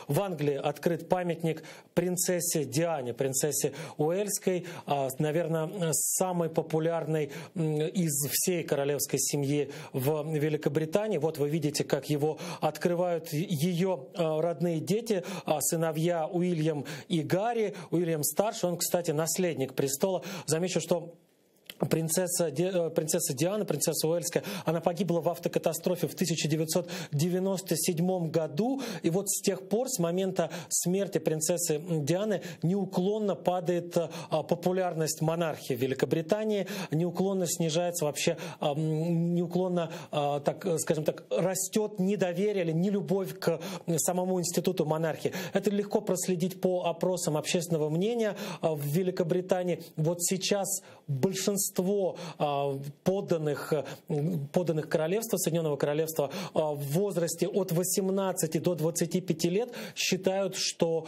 В Англии открыт памятник принцессе Диане, принцессе Уэльской, наверное, самой популярной из всей королевской семьи в Великобритании. Вот вы видите, как его открывают ее родные дети, сыновья Уильям и Гарри. Уильям старший, он, кстати, наследник престола. Замечу, что принцесса Диана, принцесса Уэльская, она погибла в автокатастрофе в 1997 году. И вот с тех пор, с момента смерти принцессы Дианы, неуклонно падает популярность монархии в Великобритании, неуклонно снижается вообще, неуклонно, так, скажем так, растет недоверие или нелюбовь к самому институту монархии. Это легко проследить по опросам общественного мнения в Великобритании. Вот сейчас большинство подданных королевства, Соединенного Королевства в возрасте от 18 до 25 лет считают, что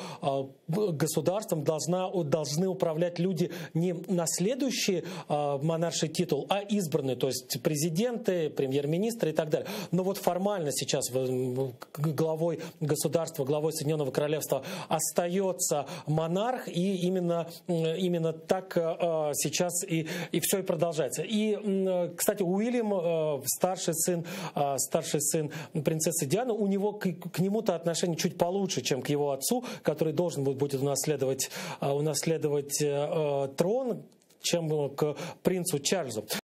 государством должны управлять люди не наследующие монарший титул, а избранные, то есть президенты, премьер-министры и так далее. Но вот формально сейчас главой государства, главой Соединенного Королевства остается монарх, и именно так сейчас и все и продолжается. И, кстати, Уильям, старший сын принцессы Дианы, у него к нему-то отношение чуть получше, чем к его отцу, который должен будет унаследовать трон, чем к принцу Чарльзу.